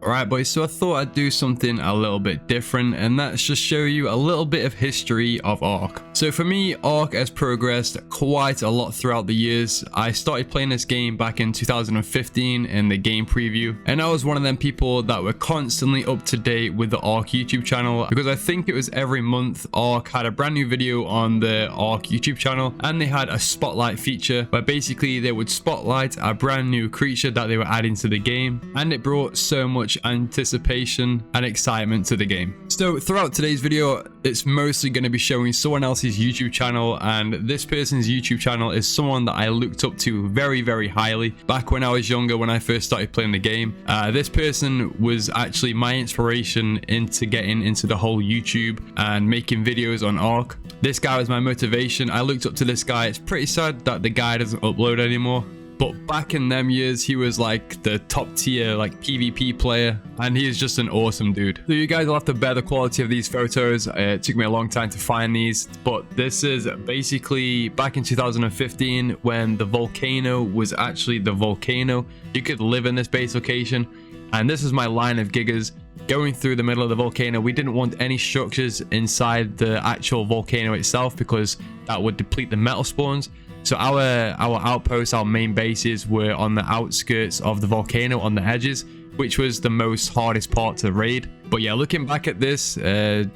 Alright boys, so I thought I'd do something a little bit different, and that's just show you a little bit of history of Ark. So for me, Ark has progressed quite a lot throughout the years. I started playing this game back in 2015 in the game preview, and I was one of them people that were constantly up to date with the Ark YouTube channel, because I think it was every month Ark had a brand new video on the Ark YouTube channel, and they had a spotlight feature where basically they would spotlight a brand new creature that they were adding to the game, and it brought so much anticipation and excitement to the game. So throughout today's video, it's mostly going to be showing someone else's YouTube channel, and this person's YouTube channel is someone that I looked up to very, very highly back when I was younger, when I first started playing the game. This person was actually my inspiration into getting into the whole YouTube and making videos on Ark. This guy was my motivation. I looked up to this guy. It's pretty sad that the guy doesn't upload anymore, but back in them years, he was like the top tier like PvP player, and he is just an awesome dude. So you guys will have to bear the quality of these photos. It took me a long time to find these, but this is basically back in 2015 when the volcano was actually the volcano. You could live in this base location, and this is my line of gigas going through the middle of the volcano. We didn't want any structures inside the actual volcano itself because that would deplete the metal spawns. So our outposts, our main bases were on the outskirts of the volcano, on the edges, which was the most hardest part to raid. But yeah, looking back at this,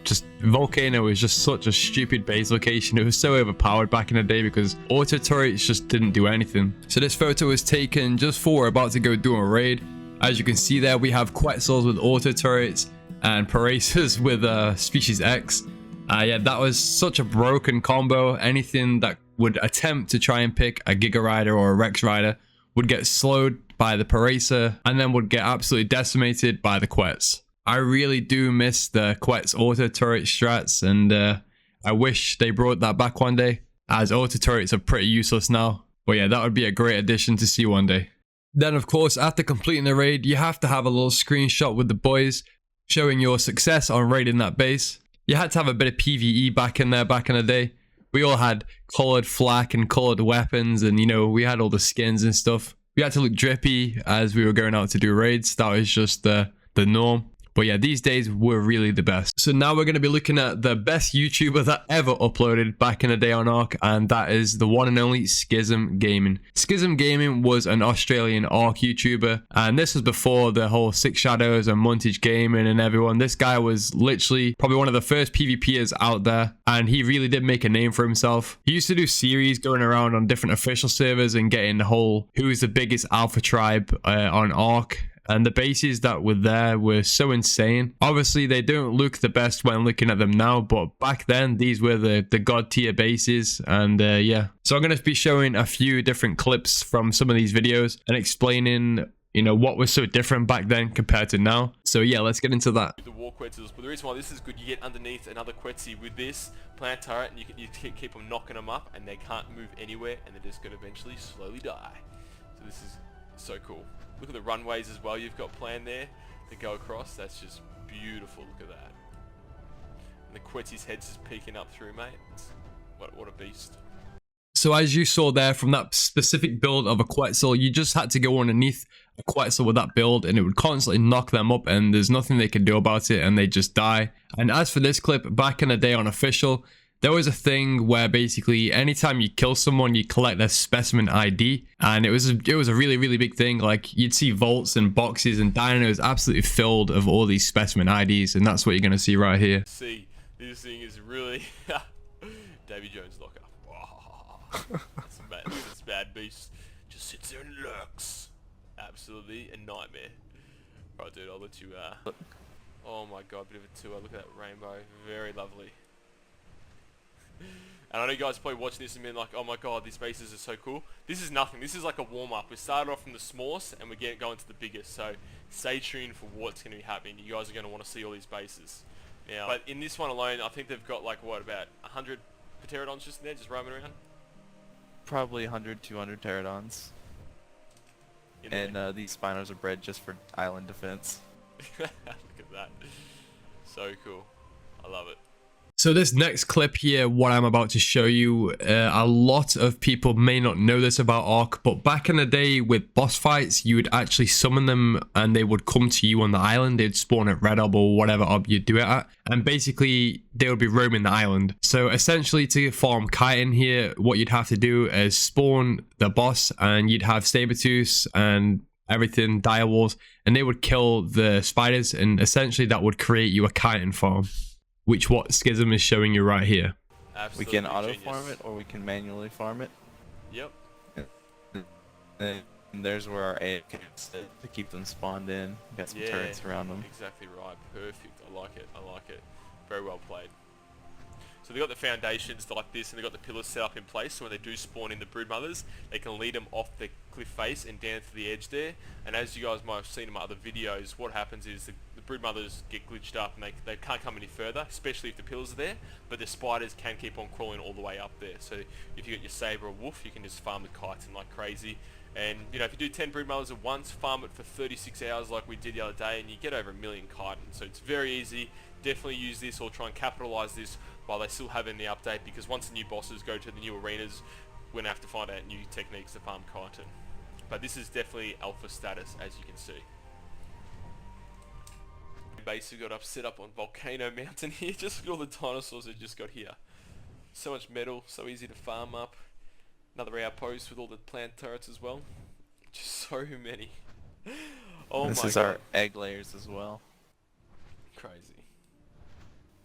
just volcano is just such a stupid base location. It was so overpowered back in the day because auto turrets just didn't do anything. So this photo was taken just before we're about to go do a raid. As you can see there, we have Quetzals with auto turrets and Paresis with Species X. Yeah, that was such a broken combo. Anything that would attempt to try and pick a Giga Rider or a Rex Rider would get slowed by the Paresa and then would get absolutely decimated by the Quetz. I really do miss the Quetz auto turret strats, and I wish they brought that back one day, as auto turrets are pretty useless now. But yeah, that would be a great addition to see one day. Then of course, after completing the raid, you have to have a little screenshot with the boys showing your success on raiding that base. You had to have a bit of PvE back in there back in the day. We all had colored flak and colored weapons, and you know, we had all the skins and stuff. We had to look drippy as we were going out to do raids. That was just the norm. But yeah, these days were really the best. So now we're going to be looking at the best YouTuber that ever uploaded back in the day on Ark, and that is the one and only Schism Gaming. Schism Gaming was an Australian Ark YouTuber, and this was before the whole Six Shadows and Montage Gaming and everyone. This guy was literally probably one of the first PvPers out there, and he really did make a name for himself. He used to do series going around on different official servers and getting the whole who's the biggest alpha tribe on Ark. And the bases that were there were so insane. Obviously, they don't look the best when looking at them now, but back then, these were the god tier bases. And yeah, so I'm going to be showing a few different clips from some of these videos and explaining, you know, what was so different back then compared to now. So yeah, let's get into that. The war Quetzals, but the reason why this is good, you get underneath another Quetzi with this plant turret, and you keep them knocking them up, and they can't move anywhere, and they're just going to eventually slowly die. So this is so cool. Look at the runways as well you've got planned there to go across. That's just beautiful. Look at that. And the Quetzi's head's just peeking up through, mate. What a beast. So as you saw there from that specific build of a Quetzal, you just had to go underneath a Quetzal with that build and it would constantly knock them up, and there's nothing they could do about it, and they just die. And as for this clip, back in the day on official, there was a thing where basically anytime you kill someone, you collect their specimen ID, and it was a really, really big thing. Like, you'd see vaults and boxes and dinos absolutely filled of all these specimen IDs, and that's what you're going to see right here. See, this thing is really Davy Jones locker. Wow. That's bad beast. Just sits there and lurks. Absolutely a nightmare. Right, dude, I'll let you oh my god, bit of a tour. Look at that rainbow. Very lovely. And I know you guys are probably watching this and being like, oh my god, these bases are so cool. This is nothing. This is like a warm-up. We started off from the smallest and we're going to the biggest. So stay tuned for what's going to be happening. You guys are going to want to see all these bases. Now, but in this one alone, I think they've got like, what, about 100 pterodons just in there, just roaming around? Probably 100, 200 pterodons. And these spinos are bred just for island defense. Look at that. So cool. I love it. So this next clip here, what I'm about to show you, a lot of people may not know this about Ark, but back in the day with boss fights, you would actually summon them and they would come to you on the island. They'd spawn at Red Orb or whatever orb you do it at, and basically they would be roaming the island. So essentially to farm chitin here, what you'd have to do is spawn the boss and you'd have Sabertooth and everything, direwolves, and they would kill the spiders, and essentially that would create you a chitin farm. Which what Schism is showing you right here. Absolutely We can auto genius. farm it, or we can manually farm it. Yep. And there's where our AFK is to keep them spawned in. Got some turrets around them. Exactly right. Perfect. I like it. I like it. Very well played. So they've got the foundations like this, and they've got the pillars set up in place, so when they do spawn in the broodmothers, they can lead them off the cliff face and down to the edge there. And as you guys might have seen in my other videos, what happens is the broodmothers get glitched up and they can't come any further, especially if the pillars are there, but the spiders can keep on crawling all the way up there. So if you got your saber or wolf, you can just farm the chitin like crazy. And you know, if you do 10 broodmothers at once, farm it for 36 hours like we did the other day, and you get over 1 million chitin. So it's very easy. Definitely use this or try and capitalize this while they still have it in the update, because once the new bosses go to the new arenas, we're going to have to find out new techniques to farm chitin. But this is definitely alpha status, as you can see. Base we got set up on Volcano Mountain here. Just look at all the dinosaurs that just got here. So much metal, so easy to farm up. Another outpost with all the plant turrets as well. Just so many. Oh This my is god. our egg layers as well. Crazy.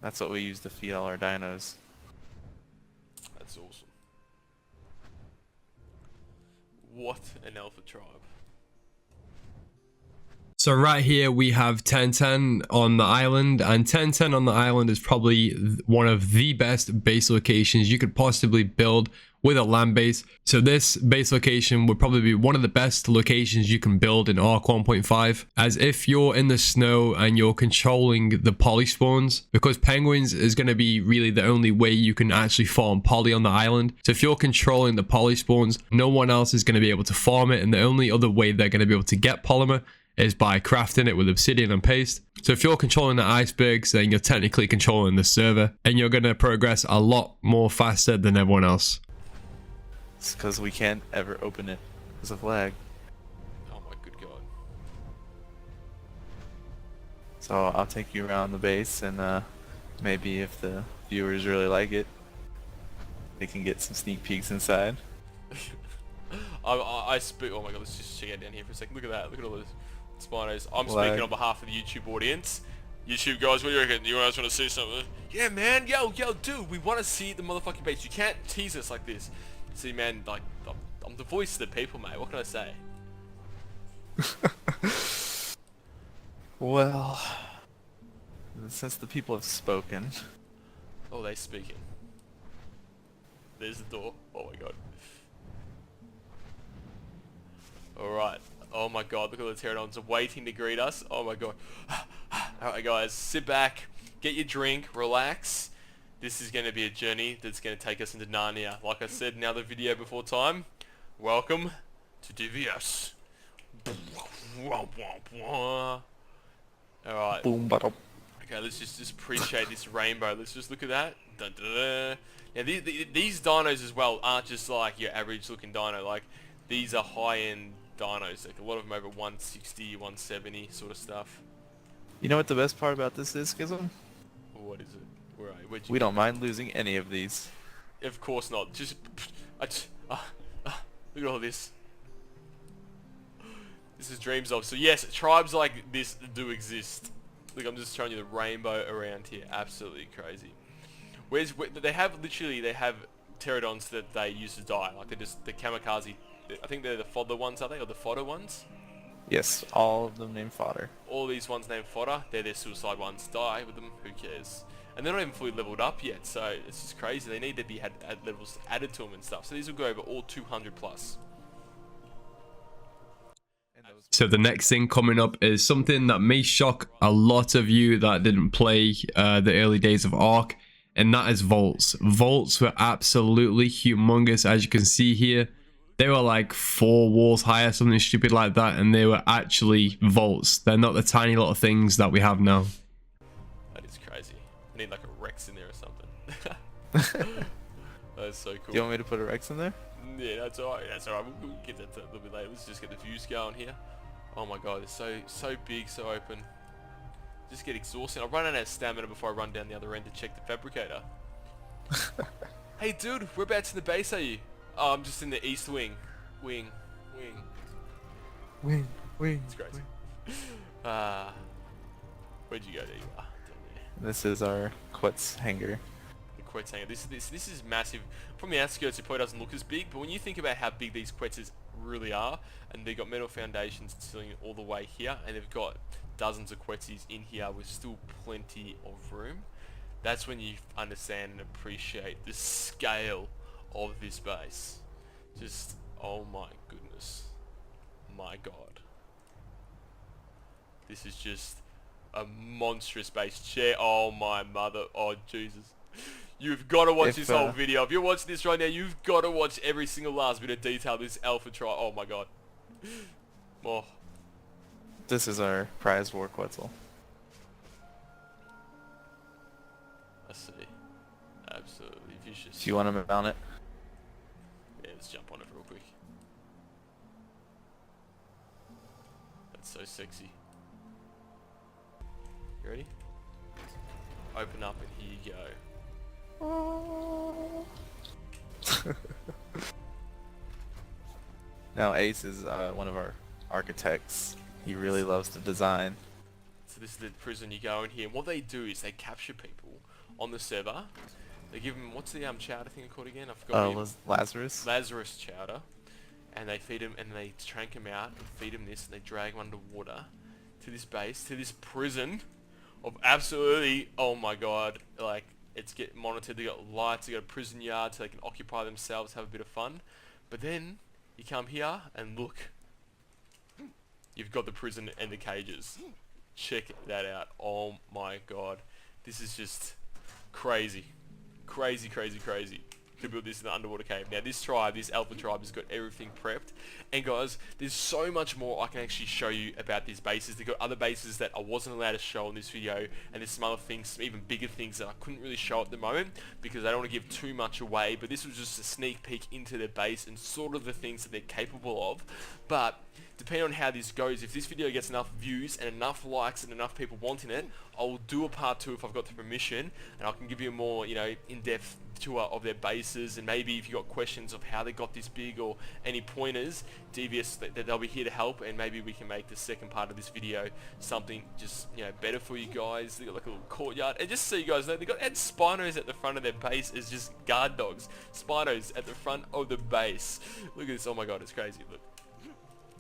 That's what we use to feed all our dinos. That's awesome. What an alpha tribe. So right here we have 1010 on the island, and 1010 on the island is probably one of the best base locations you could possibly build with a land base. So this base location would probably be one of the best locations you can build in Ark 1.5, as if you're in the snow and you're controlling the poly spawns, because penguins is going to be really the only way you can actually farm poly on the island. So if you're controlling the poly spawns, no one else is going to be able to farm it, and the only other way they're going to be able to get polymer is by crafting it with obsidian and paste. So if you're controlling the icebergs, then you're technically controlling the server, and you're going to progress a lot more faster than everyone else. It's because we can't ever open it as a flag. Oh my good god. So I'll take you around the base, and maybe if the viewers really like it, they can get some sneak peeks inside. I speak. Oh my god, let's just check out down here for a second. Look at that. Look at all those spinos. I'm Lag. speaking on behalf of the YouTube audience. YouTube guys, what do you reckon? You guys want to see something? Yeah, man. Yo, dude, we want to see the motherfucking base. You can't tease us like this. See, man, like I'm the voice of the people, mate. What can I say? Well, since the people have spoken, Oh, they speaking. There's the door. Oh my god. Alright. Oh my god, look at the pterodons waiting to greet us. Oh my god. Alright guys, sit back, get your drink, relax. This is going to be a journey that's going to take us into Narnia. Like I said in the other video before time, welcome to DVS. Alright. boom, bottom. Okay, let's just appreciate this rainbow. Let's just look at that. Dun, dun, dun. Now these dinos as well aren't just like your average looking dino. Like these are high-end dinos. Like a lot of them over 160, 170 sort of stuff. You know what the best part about this is, Schism? What is it? Where are you? Where'd you We go? don't mind losing any of these. Of course not. Look at all this. This is dreams of. So yes, tribes like this do exist. Look, I'm just showing you the rainbow around here. Absolutely crazy. They have pterodons that they use to die. Like they're just the kamikaze. I think they're the fodder ones, are they? Or the fodder ones? Yes, all of them named fodder. All these ones named fodder. They're their suicide ones. Die with them. Who cares? And they're not even fully leveled up yet. So it's just crazy. They need to be had levels added to them and stuff. So these will go over all 200 plus. So the next thing coming up is something that may shock a lot of you that didn't play the early days of Ark, and that is vaults. Vaults were absolutely humongous, as you can see here. They were like 4 walls high or something stupid like that, and they were actually vaults. They're not the tiny little things that we have now. That is crazy. I need like a Rex in there or something. That's so Do cool. you want me to put a Rex in there? Yeah, that's alright. That's alright. We'll get that a little bit later. Let's just get the views going here. Oh my god, it's so big, so open. Just get exhausting. I'll run out of stamina before I run down the other end to check the fabricator. Hey dude, whereabouts in the base are you? Oh, I'm just in the east wing. Wing. Wing. It's crazy. Where'd you go? There you are. Down there. This is our Quetz hangar. The Quetz hangar. This is massive. From the outskirts, it probably doesn't look as big, but when you think about how big these Quetzes really are, and they've got metal foundations sealing it all the way here, and they've got dozens of Quetzes in here with still plenty of room, that's when you understand and appreciate the scale of this base. Just, oh my goodness. My god. This is just a monstrous base. Oh my mother. Oh Jesus. You've got to watch this whole video. If you're watching this right now, you've got to watch every single last bit of detail. This Alpha Tri. Oh my god. Oh. This is our prize war Quetzal. I see. Absolutely vicious. Do you want to mount it? Yeah, let's jump on it real quick. That's so sexy. You ready? Open up and here you go. Now Ace is one of our architects. He really loves to design. So this is the prison you go in here, and what they do is they capture people on the server. They give them, what's the chowder thing called again? I forgot. Lazarus. Lazarus chowder, and they feed them and they trank them out and feed them this, and they drag them underwater to this base, to this prison of absolutely, oh my god, like it's get monitored. They got lights, they got a prison yard so they can occupy themselves, have a bit of fun. But then you come here and look, you've got the prison and the cages. Check that out. Oh my god, this is just crazy, crazy, crazy, crazy to build this in the underwater cave. Now this tribe, this Alpha tribe, has got everything prepped, and guys, there's so much more I can actually show you about these bases. They've got other bases that I wasn't allowed to show in this video, and there's some other things, some even bigger things that I couldn't really show at the moment because I don't want to give too much away, but this was just a sneak peek into their base and sort of the things that they're capable of. But depending on how this goes, if this video gets enough views and enough likes and enough people wanting it, I'll do a part 2 if I've got the permission, and I can give you a more, in-depth tour of their bases, and maybe if you've got questions of how they got this big or any pointers, Devious, that they'll be here to help, and maybe we can make the second part of this video something just, better for you guys. They got like a little courtyard, and just so you guys know, they got Spinos at the front of their base as just guard dogs. Spinos at the front of the base. Look at this, oh my god, it's crazy, look.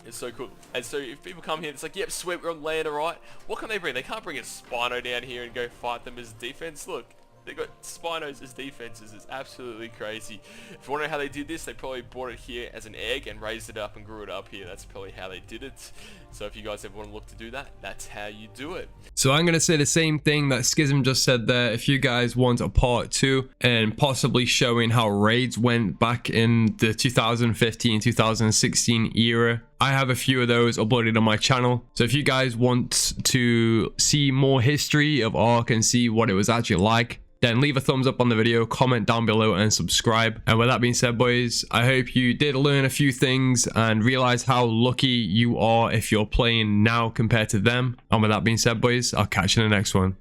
It's so cool. And so if people come here, it's like, yep, sweet, we're on land, alright. What can they bring? They can't bring a Spino down here and go fight them as defense. Look, they got Spinos as defenses. It's absolutely crazy. If you want to know how they did this, they probably brought it here as an egg and raised it up and grew it up here. That's probably how they did it. So if you guys ever want to look to do that, that's how you do it. So I'm going to say the same thing that Schism just said there. If you guys want a part 2 and possibly showing how raids went back in the 2015-2016 era, I have a few of those uploaded on my channel. So if you guys want to see more history of Ark and see what it was actually like, then leave a thumbs up on the video, comment down below, and subscribe. And with that being said, boys, I hope you did learn a few things and realize how lucky you are if you're playing now compared to them. And with that being said, boys, I'll catch you in the next one.